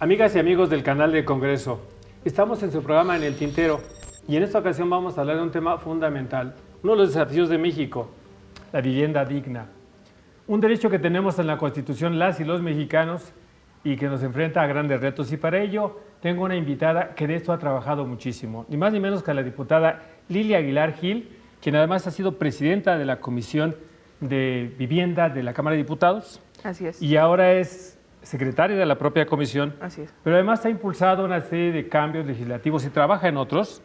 Amigas y amigos del canal de Congreso, estamos en su programa En el Tintero y en esta ocasión vamos a hablar de un tema fundamental, uno de los desafíos de México, la vivienda digna. Un derecho que tenemos en la Constitución las y los mexicanos y que nos enfrenta a grandes retos, y para ello tengo una invitada que de esto ha trabajado muchísimo, ni más ni menos que la diputada Lilia Aguilar Gil, quien además ha sido presidenta de la Comisión de Vivienda de la Cámara de Diputados. Así es. Y ahora es secretaria de la propia comisión. Así es. Pero además ha impulsado una serie de cambios legislativos y trabaja en otros.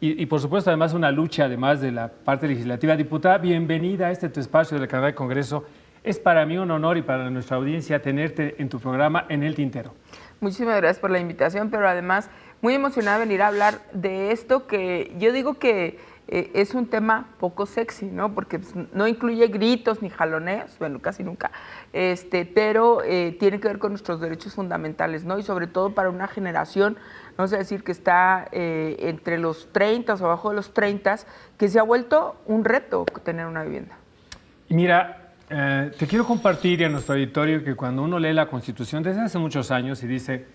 Y por supuesto, además, una lucha, además de la parte legislativa. Diputada, bienvenida a tu espacio del canal de Congreso. Es para mí un honor y para nuestra audiencia tenerte en tu programa En el Tintero. Muchísimas gracias por la invitación, pero además muy emocionada de venir a hablar de esto que yo digo que es un tema poco sexy, ¿no? Porque no incluye gritos ni jaloneos, bueno, casi nunca, pero tiene que ver con nuestros derechos fundamentales, ¿no? Y sobre todo para una generación, vamos a decir que está entre los 30 o abajo de los 30, que se ha vuelto un reto tener una vivienda. Y mira, te quiero compartir a nuestro auditorio que cuando uno lee la Constitución desde hace muchos años y dice,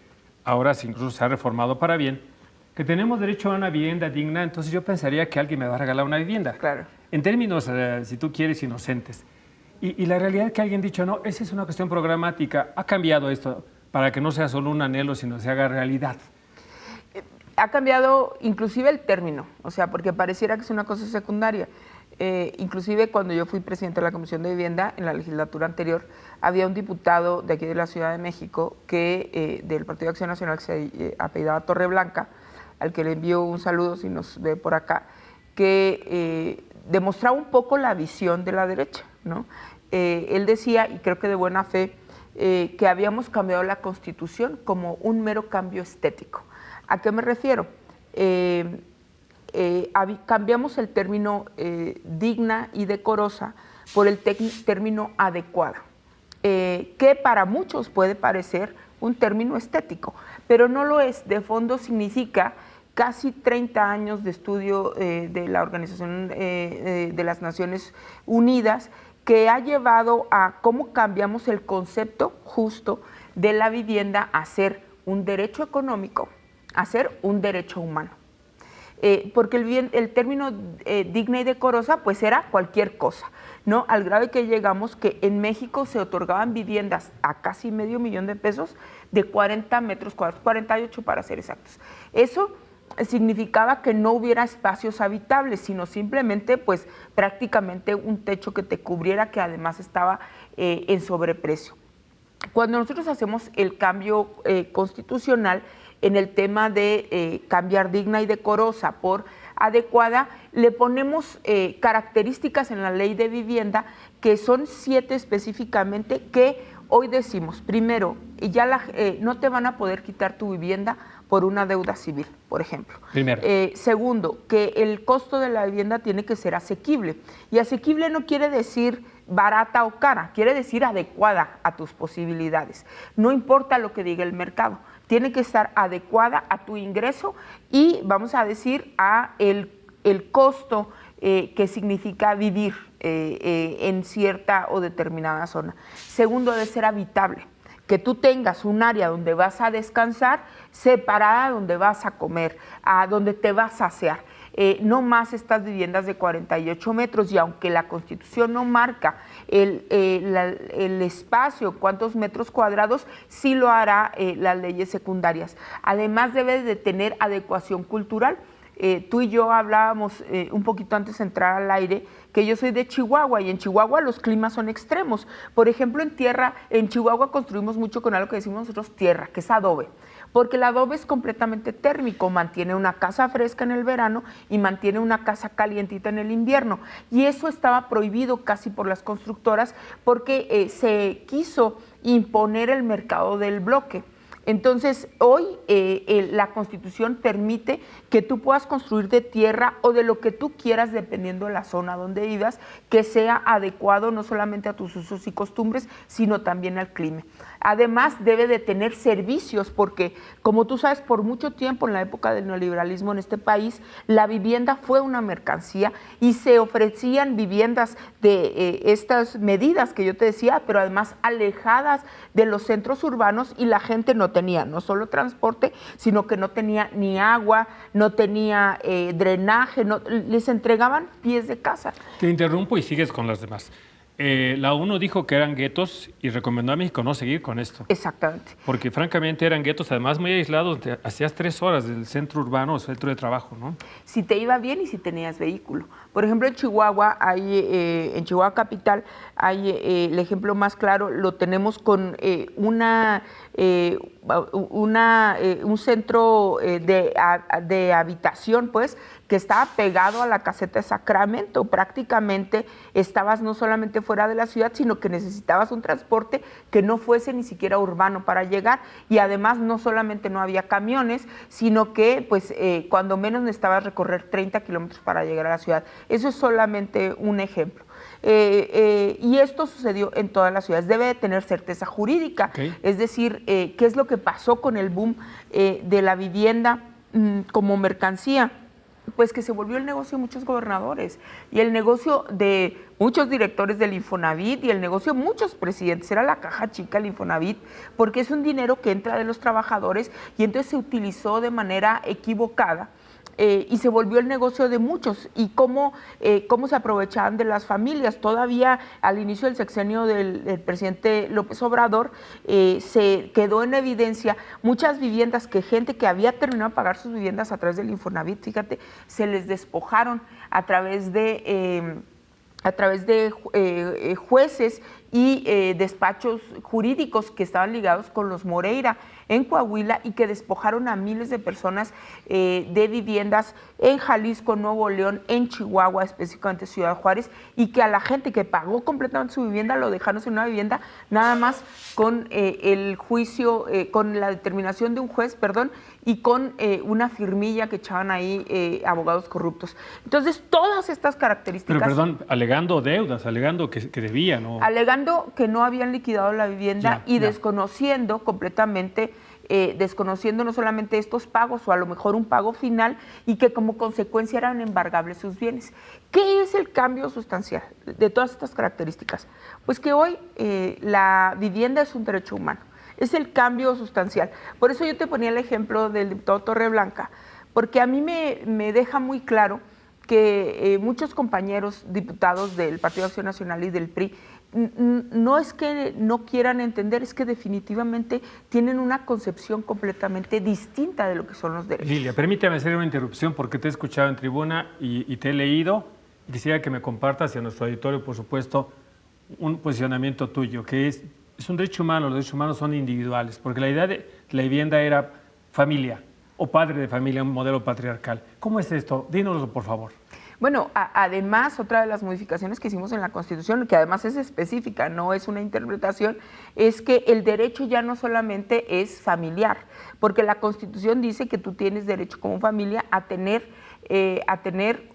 ahora incluso se ha reformado para bien, que tenemos derecho a una vivienda digna, entonces yo pensaría que alguien me va a regalar una vivienda. Claro. En términos, si tú quieres, inocentes. Y la realidad es que alguien ha dicho, no, esa es una cuestión programática. Ha cambiado esto para que no sea solo un anhelo, sino se haga realidad. Ha cambiado inclusive el término, o sea, porque pareciera que es una cosa secundaria. Inclusive cuando yo fui presidente de la Comisión de Vivienda en la legislatura anterior, había un diputado de aquí de la Ciudad de México del Partido de Acción Nacional que se apellidaba Torreblanca, al que le envío un saludo si nos ve por acá, que demostraba un poco la visión de la derecha, ¿no? Él decía, y creo que de buena fe, que habíamos cambiado la Constitución como un mero cambio estético. ¿A qué me refiero? Cambiamos el término digna y decorosa por el término adecuada, que para muchos puede parecer un término estético, pero no lo es. De fondo significa casi 30 años de estudio de la Organización de las Naciones Unidas, que ha llevado a cómo cambiamos el concepto justo de la vivienda a ser un derecho económico, a ser un derecho humano. Porque el término digna y decorosa pues era cualquier cosa, ¿no? Al grado que llegamos que en México se otorgaban viviendas a casi $500,000 de pesos de 40 metros cuadrados, 48 para ser exactos. Eso significaba que no hubiera espacios habitables, sino simplemente pues prácticamente un techo que te cubriera, que además estaba en sobreprecio. Cuando nosotros hacemos el cambio constitucional en el tema de cambiar digna y decorosa por adecuada, le ponemos características en la ley de vivienda, que son 7 específicamente, que hoy decimos, primero, no te van a poder quitar tu vivienda por una deuda civil, por ejemplo. Primero. Segundo, que el costo de la vivienda tiene que ser asequible. Y asequible no quiere decir barata o cara, quiere decir adecuada a tus posibilidades. No importa lo que diga el mercado, tiene que estar adecuada a tu ingreso y, vamos a decir, a el costo que significa vivir en cierta o determinada zona. Segundo, debe ser habitable, que tú tengas un área donde vas a descansar, separada donde vas a comer, a donde te vas a asear. No más estas viviendas de 48 metros, y aunque la Constitución no marca el espacio, cuántos metros cuadrados, sí lo hará las leyes secundarias. Además debe de tener adecuación cultural. Tú y yo hablábamos un poquito antes de entrar al aire, que yo soy de Chihuahua, y en Chihuahua los climas son extremos. Por ejemplo, en Chihuahua construimos mucho con algo que decimos nosotros tierra, que es adobe, porque el adobe es completamente térmico, mantiene una casa fresca en el verano y mantiene una casa calientita en el invierno, y eso estaba prohibido casi por las constructoras porque se quiso imponer el mercado del bloque. Entonces, hoy la Constitución permite que tú puedas construir de tierra o de lo que tú quieras, dependiendo de la zona donde vivas, que sea adecuado no solamente a tus usos y costumbres, sino también al clima. Además, debe de tener servicios, porque, como tú sabes, por mucho tiempo en la época del neoliberalismo en este país, la vivienda fue una mercancía y se ofrecían viviendas de estas medidas que yo te decía, pero además alejadas de los centros urbanos, y la gente no tenía no solo transporte, sino que no tenía ni agua, no tenía drenaje, les entregaban pies de casa. Te interrumpo y sigues con las demás. La ONU dijo que eran guetos y recomendó a México no seguir con esto. Exactamente. Porque francamente eran guetos, además muy aislados, hacías 3 horas del centro urbano o centro de trabajo, ¿no? Si te iba bien y si tenías vehículo. Por ejemplo, en Chihuahua, en Chihuahua capital, hay el ejemplo más claro, lo tenemos con un centro de habitación, pues, que estaba pegado a la caseta de Sacramento. Prácticamente estabas no solamente fuera de la ciudad, sino que necesitabas un transporte que no fuese ni siquiera urbano para llegar, y además no solamente no había camiones, sino que pues cuando menos necesitabas recorrer 30 kilómetros para llegar a la ciudad. Eso es solamente un ejemplo. Y esto sucedió en todas las ciudades. Debe de tener certeza jurídica, es decir, qué es lo que pasó con el boom de la vivienda como mercancía. Pues que se volvió el negocio de muchos gobernadores y el negocio de muchos directores del Infonavit y el negocio de muchos presidentes. Era la caja chica el Infonavit, porque es un dinero que entra de los trabajadores y entonces se utilizó de manera equivocada. Y se volvió el negocio de muchos, y cómo se aprovechaban de las familias. Todavía al inicio del sexenio del presidente López Obrador se quedó en evidencia muchas viviendas que gente que había terminado de pagar sus viviendas a través del Infonavit, fíjate, se les despojaron a través de jueces y despachos jurídicos que estaban ligados con los Moreira en Coahuila, y que despojaron a miles de personas de viviendas en Jalisco, Nuevo León, en Chihuahua, específicamente Ciudad Juárez, y que a la gente que pagó completamente su vivienda lo dejaron sin una vivienda, nada más con el juicio, con la determinación de un juez, y con una firmilla que echaban ahí abogados corruptos. Entonces, todas estas características... Pero perdón, alegando deudas, alegando que debían, ¿no? Alegando que no habían liquidado la vivienda desconociendo completamente, desconociendo no solamente estos pagos, o a lo mejor un pago final, y que como consecuencia eran embargables sus bienes. ¿Qué es el cambio sustancial de todas estas características? Pues que hoy la vivienda es un derecho humano. Es el cambio sustancial. Por eso yo te ponía el ejemplo del diputado Torreblanca, porque a mí me deja muy claro que muchos compañeros diputados del Partido Acción Nacional y del PRI no es que no quieran entender, es que definitivamente tienen una concepción completamente distinta de lo que son los derechos. Lilia, permítame hacer una interrupción porque te he escuchado en tribuna y te he leído. Quisiera que me compartas y a nuestro auditorio, por supuesto, un posicionamiento tuyo, que es un derecho humano. Los derechos humanos son individuales, porque la idea de la vivienda era familia o padre de familia, un modelo patriarcal. ¿Cómo es esto? Dínoslo, por favor. Bueno, además, otra de las modificaciones que hicimos en la Constitución, que además es específica, no es una interpretación, es que el derecho ya no solamente es familiar, porque la Constitución dice que tú tienes derecho como familia a tener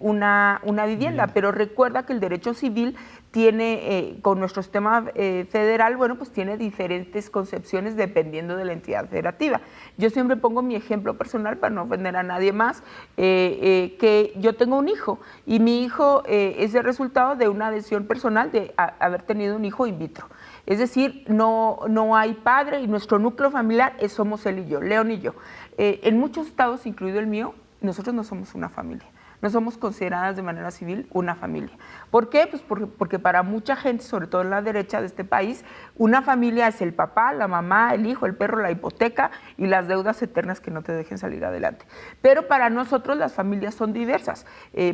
una vivienda, pero recuerda que el derecho civil tiene, con nuestro sistema federal, bueno, pues tiene diferentes concepciones dependiendo de la entidad federativa. Yo siempre pongo mi ejemplo personal para no ofender a nadie más, que yo tengo un hijo, y mi hijo es el resultado de una decisión personal de haber tenido un hijo in vitro. Es decir, no hay padre, y nuestro núcleo familiar somos él y yo, León y yo. En muchos estados, incluido el mío, nosotros no somos una familia, no somos consideradas de manera civil una familia. ¿Por qué? Pues porque para mucha gente, sobre todo en la derecha de este país, una familia es el papá, la mamá, el hijo, el perro, la hipoteca y las deudas eternas que no te dejen salir adelante. Pero para nosotros las familias son diversas.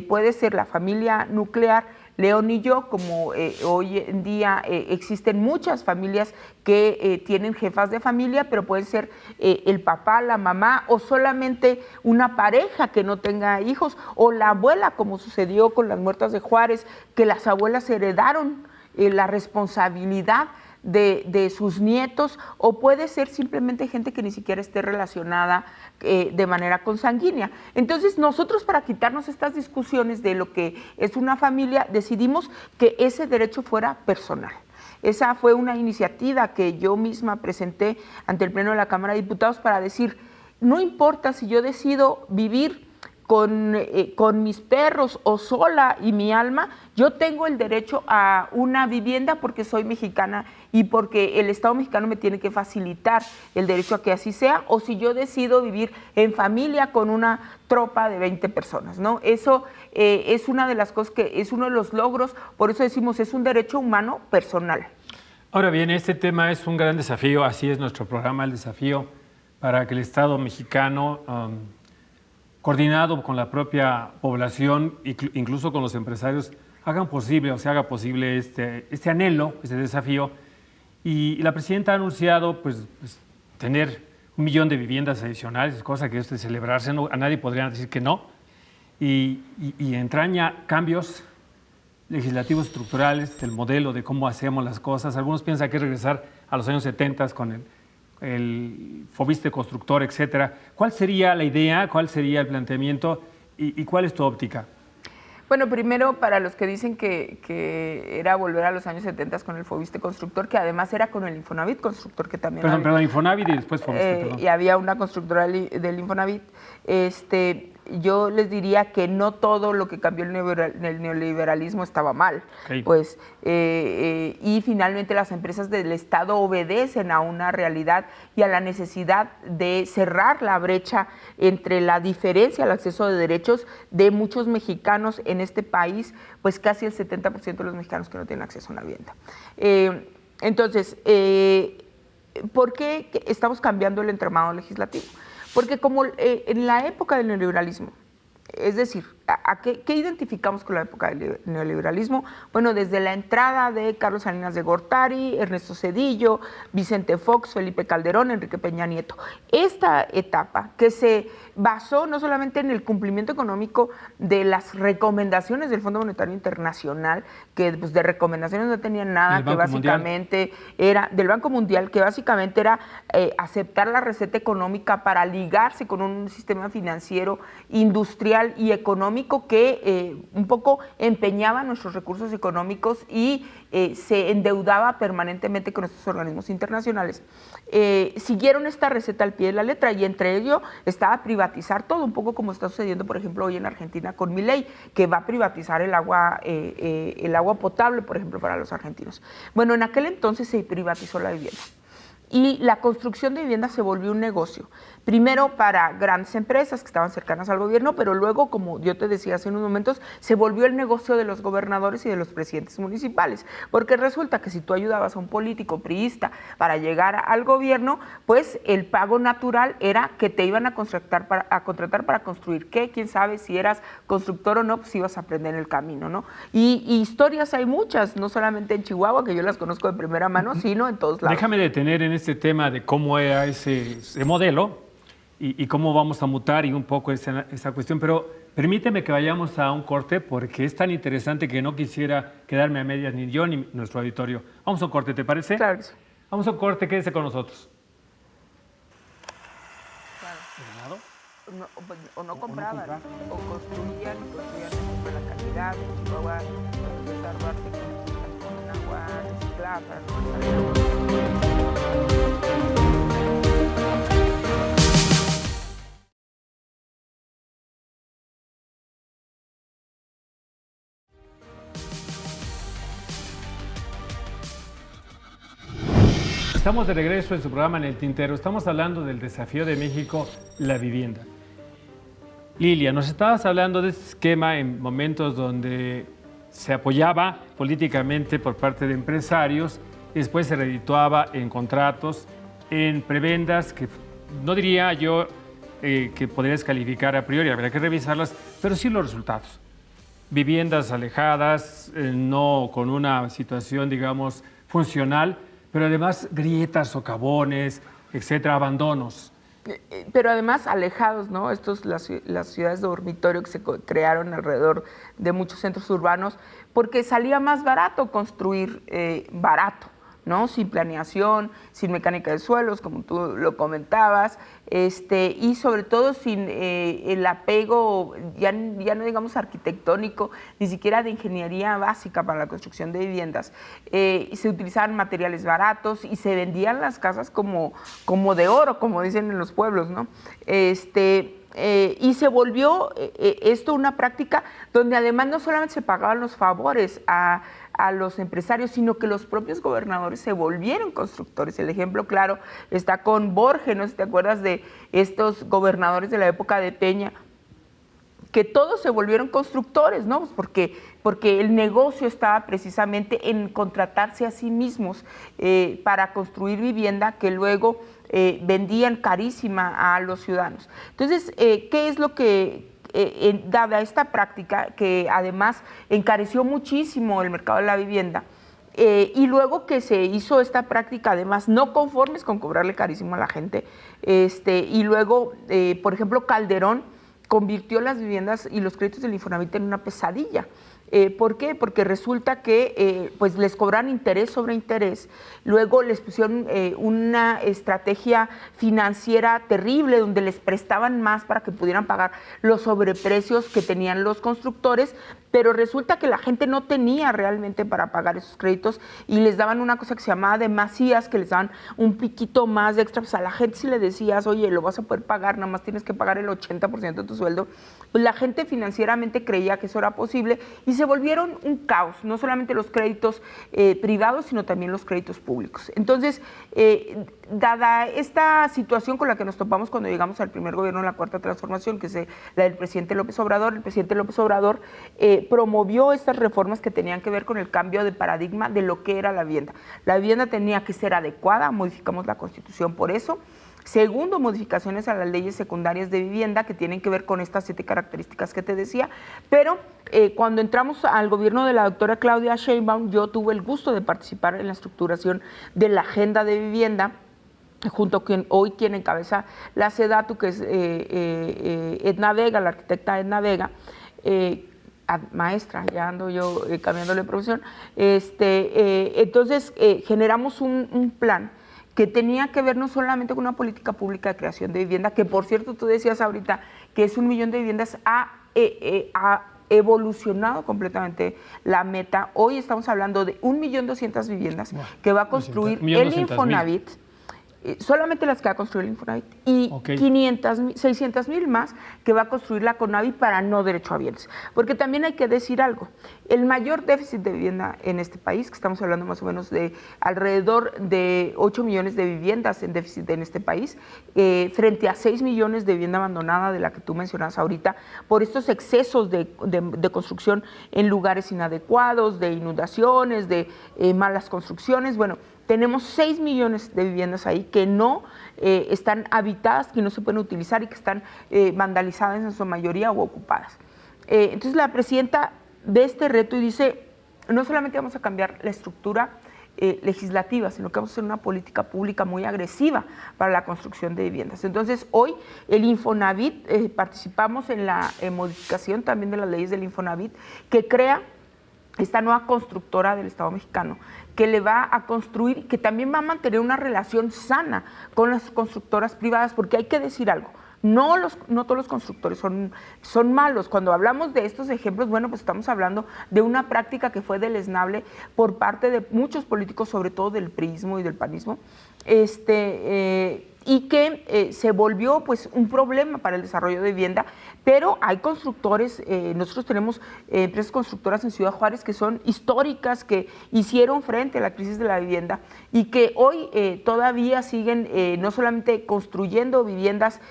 Puede ser la familia nuclear, León y yo, como hoy en día existen muchas familias que tienen jefas de familia, pero pueden ser el papá, la mamá, o solamente una pareja que no tenga hijos, o la abuela, como sucedió con las muertas de Juárez, que las abuelas heredaron la responsabilidad de sus nietos, o puede ser simplemente gente que ni siquiera esté relacionada de manera consanguínea. Entonces nosotros, para quitarnos estas discusiones de lo que es una familia, decidimos que ese derecho fuera personal. Esa fue una iniciativa que yo misma presenté ante el Pleno de la Cámara de Diputados para decir, no importa si yo decido vivir con mis perros o sola y mi alma, yo tengo el derecho a una vivienda porque soy mexicana y porque el Estado mexicano me tiene que facilitar el derecho a que así sea, o si yo decido vivir en familia con una tropa de 20 personas, ¿no? Eso es una de las cosas que es uno de los logros, por eso decimos es un derecho humano personal. Ahora bien, este tema es un gran desafío, así es nuestro programa, el desafío para que el Estado mexicano, coordinado con la propia población, incluso con los empresarios, hagan posible o se haga posible este anhelo, este desafío. Y la presidenta ha anunciado pues, tener 1 millón de viviendas adicionales, cosa que es de celebrarse, a nadie podría decir que no, y entraña cambios legislativos estructurales del modelo de cómo hacemos las cosas. Algunos piensan que es regresar a los años 70 con el Fobiste constructor, etcétera. ¿Cuál sería la idea, cuál sería el planteamiento y cuál es tu óptica? Bueno, primero, para los que dicen que era volver a los años 70 con el Fobiste constructor, que además era con el Infonavit constructor, que también... Perdón, Infonavit y después Fobiste, perdón. Y había una constructora del Infonavit. Yo les diría que no todo lo que cambió el neoliberalismo estaba mal. Okay. Pues, y finalmente las empresas del Estado obedecen a una realidad y a la necesidad de cerrar la brecha entre la diferencia al acceso de derechos de muchos mexicanos en este país, pues casi el 70% de los mexicanos que no tienen acceso a una vivienda. Entonces, ¿por qué estamos cambiando el entramado legislativo? Porque como en la época del neoliberalismo, es decir, ¿qué identificamos con la época del neoliberalismo? Bueno, desde la entrada de Carlos Salinas de Gortari, Ernesto Zedillo, Vicente Fox, Felipe Calderón, Enrique Peña Nieto. Esta etapa que se basó no solamente en el cumplimiento económico de las recomendaciones del Fondo Monetario Internacional, que pues, de recomendaciones no tenían nada, que básicamente era del Banco Mundial, que básicamente era aceptar la receta económica para ligarse con un sistema financiero, industrial y económico que un poco empeñaba nuestros recursos económicos y se endeudaba permanentemente con estos organismos internacionales. Siguieron esta receta al pie de la letra y entre ello estaba privatizar todo, un poco como está sucediendo, por ejemplo, hoy en Argentina con Milei, que va a privatizar el agua potable, por ejemplo, para los argentinos. Bueno, en aquel entonces se privatizó la vivienda y la construcción de viviendas se volvió un negocio. Primero para grandes empresas que estaban cercanas al gobierno, pero luego, como yo te decía hace unos momentos, se volvió el negocio de los gobernadores y de los presidentes municipales, porque resulta que si tú ayudabas a un político priista para llegar al gobierno, pues el pago natural era que te iban a contratar para construir. ¿Qué? ¿Quién sabe si eras constructor o no? Pues ibas a aprender el camino, ¿no? Y historias hay muchas, no solamente en Chihuahua, que yo las conozco de primera mano, sino en todos lados. Déjame detener en este tema de cómo era ese modelo y cómo vamos a mutar y un poco esa cuestión, pero permíteme que vayamos a un corte porque es tan interesante que no quisiera quedarme a medias ni yo ni nuestro auditorio. Vamos a un corte, ¿te parece? Claro que sí. Vamos a un corte, quédese con nosotros. Claro. O no compraban, o construían con la calidad, en Chihuahua, con agua reciclada para no. Estamos de regreso en su programa En el Tintero. Estamos hablando del desafío de México, la vivienda. Lilia, nos estabas hablando de este esquema en momentos donde se apoyaba políticamente por parte de empresarios y después se redituaba en contratos, en prebendas que no diría yo que podrías calificar a priori, habría que revisarlas, pero sí los resultados. Viviendas alejadas, no con una situación, digamos, funcional, pero además grietas, socavones, etcétera, abandonos. Pero además alejados, ¿no? Las ciudades de dormitorio que se crearon alrededor de muchos centros urbanos, porque salía más barato construir barato, ¿no? Sin planeación, sin mecánica de suelos, como tú lo comentabas, y sobre todo sin el apego, ya no digamos arquitectónico, ni siquiera de ingeniería básica para la construcción de viviendas. Y se utilizaban materiales baratos y se vendían las casas como de oro, como dicen en los pueblos, ¿no? Y se volvió esto una práctica donde además no solamente se pagaban los favores a los empresarios, sino que los propios gobernadores se volvieron constructores. El ejemplo claro está con Borges, no sé si te acuerdas de estos gobernadores de la época de Peña, que todos se volvieron constructores, ¿no? Porque el negocio estaba precisamente en contratarse a sí mismos para construir vivienda que luego vendían carísima a los ciudadanos. Entonces, ¿qué es lo que dada esta práctica que además encareció muchísimo el mercado de la vivienda, y luego que se hizo esta práctica, además no conformes con cobrarle carísimo a la gente, y luego, por ejemplo, Calderón convirtió las viviendas y los créditos del Infonavit en una pesadilla. ¿Por qué? Porque resulta que pues les cobran interés sobre interés, luego les pusieron una estrategia financiera terrible donde les prestaban más para que pudieran pagar los sobreprecios que tenían los constructores, pero resulta que la gente no tenía realmente para pagar esos créditos y les daban una cosa que se llamaba demasías, que les daban un piquito más de extra. Pues a la gente si le decías, oye, lo vas a poder pagar, nada más tienes que pagar el 80% de tu sueldo, pues la gente financieramente creía que eso era posible y se volvieron un caos, no solamente los créditos privados, sino también los créditos públicos. Entonces, dada esta situación con la que nos topamos cuando llegamos al primer gobierno de la Cuarta Transformación, que es la del presidente López Obrador, el presidente López Obrador promovió estas reformas que tenían que ver con el cambio de paradigma de lo que era la vivienda. La vivienda tenía que ser adecuada, modificamos la Constitución por eso. Segundo, modificaciones a las leyes secundarias de vivienda que tienen que ver con estas 7 características que te decía, pero cuando entramos al gobierno de la doctora Claudia Sheinbaum, yo tuve el gusto de participar en la estructuración de la agenda de vivienda, junto con hoy quien encabeza la SEDATU, que es Edna Vega, la arquitecta Edna Vega, maestra, ya ando yo cambiándole de profesión. Entonces generamos un plan que tenía que ver no solamente con una política pública de creación de vivienda, que por cierto tú decías ahorita que es 1 millón de viviendas, ha evolucionado completamente la meta. Hoy estamos hablando de 1.200.000 viviendas que va a construir el Infonavit. Solamente las que va a construir el Infonavit y 600.000 más que va a construir la CONAVI para no derechohabientes. Porque también hay que decir algo, el mayor déficit de vivienda en este país, que estamos hablando más o menos de alrededor de 8 millones de viviendas en déficit en este país, frente a 6 millones de vivienda abandonada de la que tú mencionas ahorita, por estos excesos de construcción en lugares inadecuados, de inundaciones, de malas construcciones. Bueno, tenemos 6 millones de viviendas ahí que no están habitadas, que no se pueden utilizar y que están vandalizadas en su mayoría o ocupadas. Entonces la presidenta ve este reto y dice, no solamente vamos a cambiar la estructura legislativa, sino que vamos a hacer una política pública muy agresiva para la construcción de viviendas. Entonces hoy el Infonavit, participamos en la modificación también de las leyes del Infonavit, que crea esta nueva constructora del Estado mexicano, que le va a construir, que también va a mantener una relación sana con las constructoras privadas, porque hay que decir algo, no todos los constructores son malos. Cuando hablamos de estos ejemplos, bueno, pues estamos hablando de una práctica que fue deleznable por parte de muchos políticos, sobre todo del priismo y del panismo, y que se volvió pues un problema para el desarrollo de vivienda, pero hay constructores, nosotros tenemos empresas constructoras en Ciudad Juárez que son históricas, que hicieron frente a la crisis de la vivienda y que hoy todavía siguen no solamente construyendo viviendas,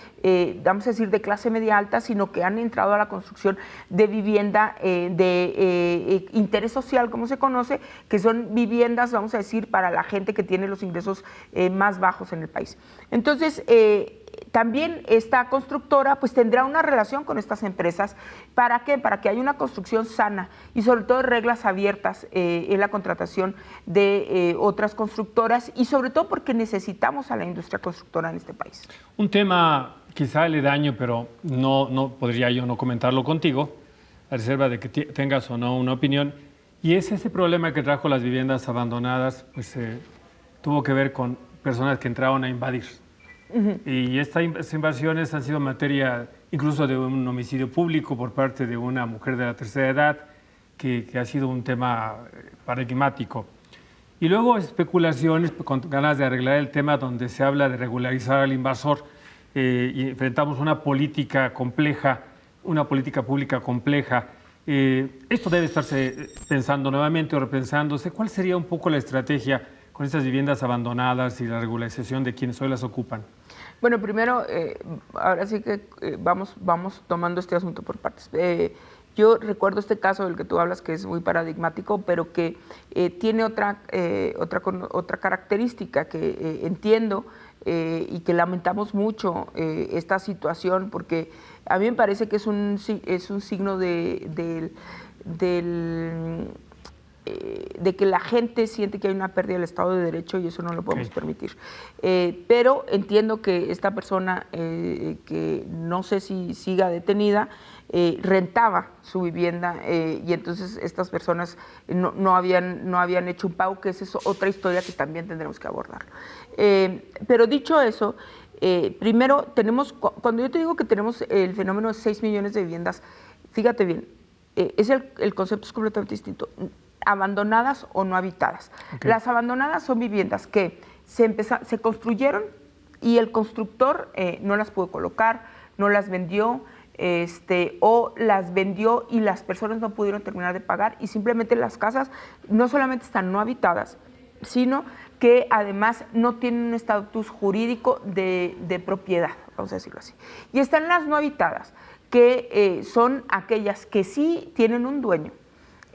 vamos a decir, de clase media alta, sino que han entrado a la construcción de vivienda de interés social, como se conoce, que son viviendas, vamos a decir, para la gente que tiene los ingresos más bajos en el país. Entonces, también esta constructora pues tendrá una relación con estas empresas. ¿Para qué? Para que haya una construcción sana y sobre todo reglas abiertas en la contratación de otras constructoras y sobre todo porque necesitamos a la industria constructora en este país. Un tema quizá aledaño, pero no podría yo no comentarlo contigo, a reserva de que tengas o no una opinión, y es ese problema que trajo las viviendas abandonadas, pues tuvo que ver con personas que entraron a invadir. Y estas invasiones han sido materia incluso de un homicidio público por parte de una mujer de la tercera edad, que ha sido un tema paradigmático. Y luego especulaciones con ganas de arreglar el tema donde se habla de regularizar al invasor y enfrentamos una política compleja, una política pública compleja. Esto debe estarse pensando nuevamente o repensándose. ¿Cuál sería un poco la estrategia con estas viviendas abandonadas y la regularización de quienes hoy las ocupan? Bueno, primero, ahora sí que vamos tomando este asunto por partes. Yo recuerdo este caso del que tú hablas, que es muy paradigmático, pero que tiene otra característica que entiendo y que lamentamos mucho esta situación, porque a mí me parece que es un signo de que la gente siente que hay una pérdida del Estado de Derecho y eso no lo podemos permitir. Pero entiendo que esta persona, que no sé si siga detenida, rentaba su vivienda y entonces estas personas no habían hecho un pago, que esa es otra historia que también tendremos que abordar. Pero dicho eso, primero cuando yo te digo que tenemos el fenómeno de 6 millones de viviendas, fíjate bien, el concepto es completamente distinto. Abandonadas o no habitadas. Las abandonadas son viviendas que se construyeron y el constructor no las pudo colocar, no las vendió, o las vendió y las personas no pudieron terminar de pagar, y simplemente las casas no solamente están no habitadas, sino que además no tienen un estatus jurídico de propiedad, vamos a decirlo así. Y están las no habitadas, que son aquellas que sí tienen un dueño,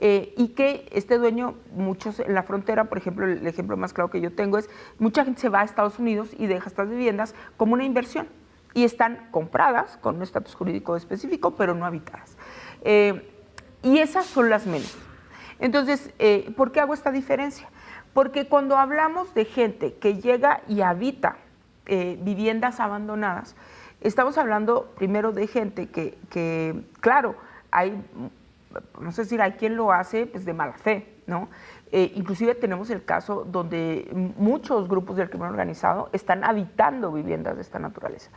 y que este dueño, muchos en la frontera, por ejemplo, el ejemplo más claro que yo tengo es, mucha gente se va a Estados Unidos y deja estas viviendas como una inversión, y están compradas con un estatus jurídico específico, pero no habitadas. Y esas son las menos. Entonces, ¿por qué hago esta diferencia? Porque cuando hablamos de gente que llega y habita viviendas abandonadas, estamos hablando primero de gente que claro, no sé si hay quien lo hace pues de mala fe, ¿no? Inclusive tenemos el caso donde muchos grupos del crimen organizado están habitando viviendas de esta naturaleza.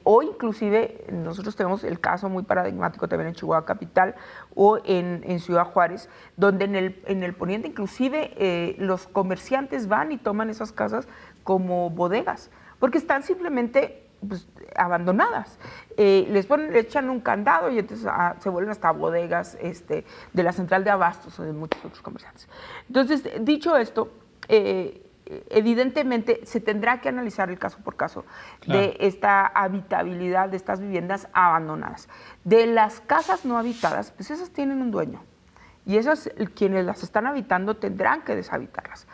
O inclusive nosotros tenemos el caso muy paradigmático también en Chihuahua Capital o en Ciudad Juárez, donde en el poniente inclusive los comerciantes van y toman esas casas como bodegas, porque están simplemente pues, abandonadas. Le echan un candado y entonces se vuelven hasta bodegas de la central de abastos o de muchos otros comerciantes. Entonces, dicho esto, evidentemente se tendrá que analizar el caso por caso de esta habitabilidad de estas viviendas abandonadas. De las casas no habitadas, pues esas tienen un dueño y esas quienes las están habitando tendrán que deshabitarlas.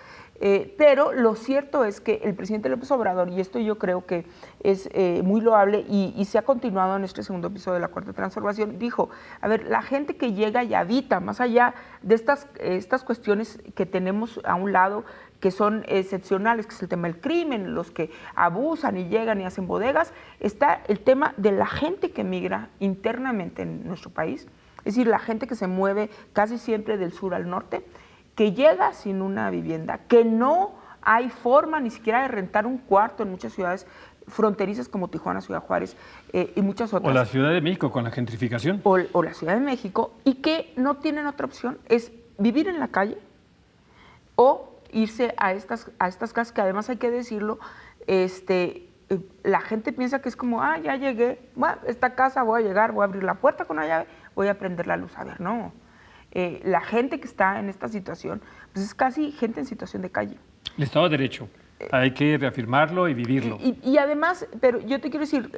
Pero lo cierto es que el presidente López Obrador, y esto yo creo que es muy loable y se ha continuado en este segundo episodio de la Cuarta Transformación, dijo, a ver, la gente que llega y habita, más allá de estas cuestiones que tenemos a un lado, que son excepcionales, que es el tema del crimen, los que abusan y llegan y hacen bodegas, está el tema de la gente que migra internamente en nuestro país, es decir, la gente que se mueve casi siempre del sur al norte, que llega sin una vivienda, que no hay forma ni siquiera de rentar un cuarto en muchas ciudades fronterizas como Tijuana, Ciudad Juárez y muchas otras. O la Ciudad de México con la gentrificación. O la Ciudad de México, y que no tienen otra opción, es vivir en la calle o irse a estas casas, que además hay que decirlo, la gente piensa que es como, ya llegué, bueno, esta casa voy a llegar, voy a abrir la puerta con la llave, voy a prender la luz. A ver, no. La gente que está en esta situación, pues es casi gente en situación de calle. El Estado de Derecho, hay que reafirmarlo y vivirlo. Y además, pero yo te quiero decir,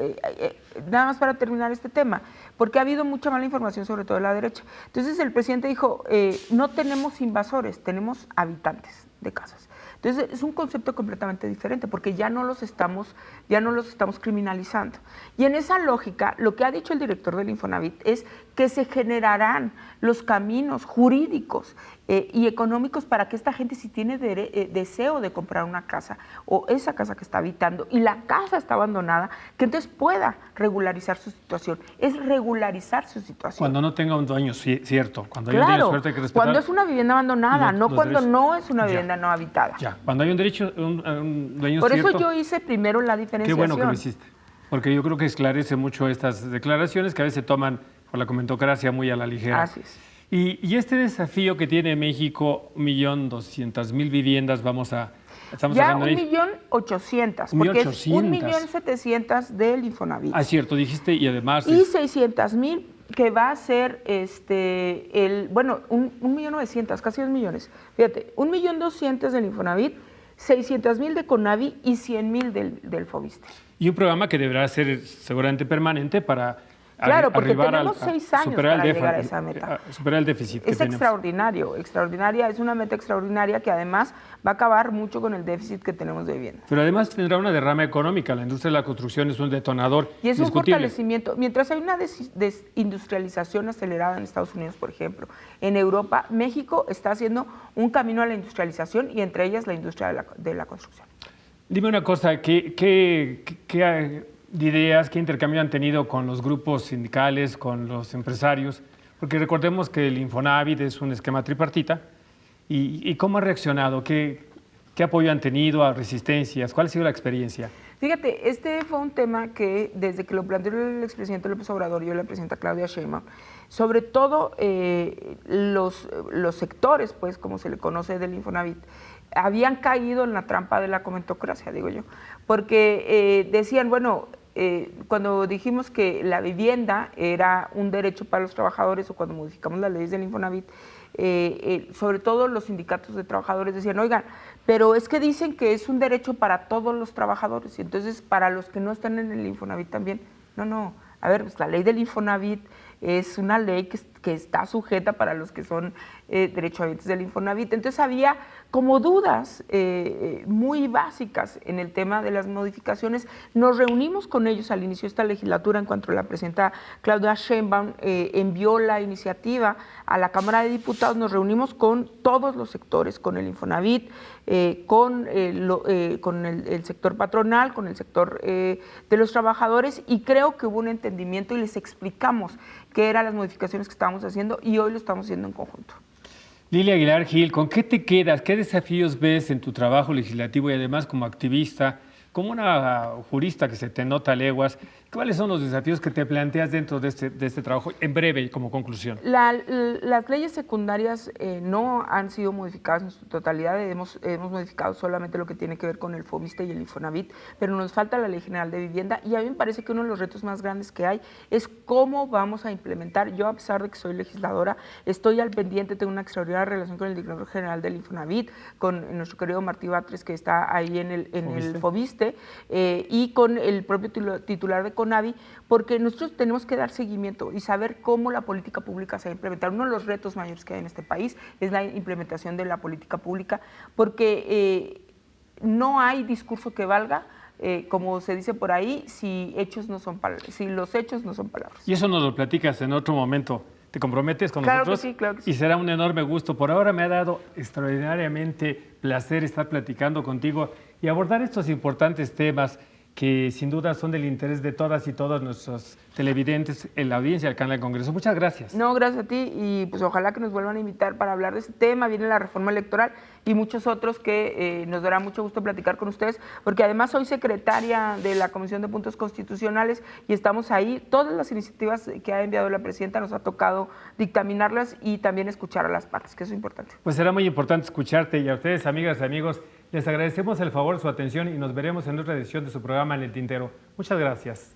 nada más para terminar este tema, porque ha habido mucha mala información, sobre todo de la derecha. Entonces el presidente dijo, no tenemos invasores, tenemos habitantes de casas. Entonces es un concepto completamente diferente, porque ya no los estamos criminalizando. Y en esa lógica, lo que ha dicho el director del Infonavit es que se generarán los caminos jurídicos y económicos para que esta gente, si tiene deseo de comprar una casa o esa casa que está habitando y la casa está abandonada, que entonces pueda regularizar su situación. Es regularizar su situación. Cuando no tenga un dueño, cierto. Cuando claro, hay un dueño suerte, hay que respetar. Cuando es una vivienda abandonada, no cuando no es una vivienda vivienda no habitada. Ya, cuando hay un derecho, un dueño Por cierto, eso yo hice primero la diferenciación. qué bueno que lo hiciste, porque yo creo que esclarece mucho estas declaraciones que a veces se toman por la comentocracia muy a la ligera. Así es. Y este desafío que tiene México, 1.200.000 viviendas, estamos Ya hablando de 1.800.000, 1.800.000. porque es 1.700.000 del Infonavit. Ah, cierto, dijiste, y además... Y 600.000 que va a ser 1.900.000, casi 2 millones. Fíjate, 1.200.000 del Infonavit, 600.000 de Conavi y 100.000 del Fobiste. Y un programa que deberá ser seguramente permanente para Claro, porque arribar tenemos 6 años superar para el llegar a esa meta. superar el déficit que Es tenemos. extraordinario, extraordinaria, es una meta extraordinaria que además va a acabar mucho con el déficit que tenemos de vivienda. Pero además tendrá una derrama económica. La industria de la construcción es un detonador Y es un discutible. fortalecimiento. Mientras hay una desindustrialización acelerada en Estados Unidos, por ejemplo, en Europa, México está haciendo un camino a la industrialización y entre ellas la industria de la construcción. Dime una cosa, ¿qué ideas, qué intercambio han tenido con los grupos sindicales, con los empresarios? Porque recordemos que el Infonavit es un esquema tripartita. ¿Y cómo ha reaccionado? ¿Qué apoyo han tenido a resistencias? ¿Cuál ha sido la experiencia? Fíjate, este fue un tema que desde que lo planteó el expresidente López Obrador y yo la presidenta Claudia Sheinbaum, sobre todo los sectores, pues como se le conoce del Infonavit, habían caído en la trampa de la comentocracia, digo yo, porque decían, bueno, cuando dijimos que la vivienda era un derecho para los trabajadores o cuando modificamos las leyes del Infonavit, sobre todo los sindicatos de trabajadores decían, oigan, pero es que dicen que es un derecho para todos los trabajadores y entonces para los que no están en el Infonavit también. No, a ver, pues la ley del Infonavit es una ley que está sujeta para los que son derechohabientes del Infonavit. Entonces había como dudas muy básicas en el tema de las modificaciones. Nos reunimos con ellos al inicio de esta legislatura en cuanto la presidenta Claudia Sheinbaum envió la iniciativa a la Cámara de Diputados. Nos reunimos con todos los sectores, con el Infonavit, con el sector patronal, con el sector de los trabajadores y creo que hubo un entendimiento y les explicamos qué eran las modificaciones que estábamos haciendo y hoy lo estamos haciendo en conjunto. Lilia Aguilar Gil, ¿con qué te quedas? ¿Qué desafíos ves en tu trabajo legislativo y además como activista, como una jurista que se te nota a leguas? ¿Cuáles son los desafíos que te planteas dentro de este trabajo? En breve y como conclusión. Las leyes secundarias no han sido modificadas en su totalidad, hemos modificado solamente lo que tiene que ver con el Fobiste y el Infonavit, pero nos falta la Ley General de Vivienda y a mí me parece que uno de los retos más grandes que hay es cómo vamos a implementar. Yo, a pesar de que soy legisladora, estoy al pendiente, tengo una extraordinaria relación con el director general del Infonavit, con nuestro querido Martí Batres, que está ahí en el Fobiste, y con el propio titular de Conavi, porque nosotros tenemos que dar seguimiento y saber cómo la política pública se va a implementar. Uno de los retos mayores que hay en este país es la implementación de la política pública, porque no hay discurso que valga, como se dice por ahí, si los hechos no son palabras. Y eso nos lo platicas en otro momento. ¿Te comprometes con nosotros? Claro que sí. Y será un enorme gusto. Por ahora me ha dado extraordinariamente placer estar platicando contigo y abordar estos importantes temas que sin duda son del interés de todas y todos nuestros televidentes en la audiencia del canal del Congreso. Muchas gracias. No, gracias a ti y pues ojalá que nos vuelvan a invitar para hablar de este tema. Viene la reforma electoral y muchos otros que nos dará mucho gusto platicar con ustedes, porque además soy secretaria de la Comisión de Puntos Constitucionales y estamos ahí. Todas las iniciativas que ha enviado la presidenta nos ha tocado dictaminarlas y también escuchar a las partes, que eso es importante. Pues será muy importante escucharte y a ustedes, amigas y amigos, les agradecemos el favor, su atención y nos veremos en otra edición de su programa En el Tintero. Muchas gracias.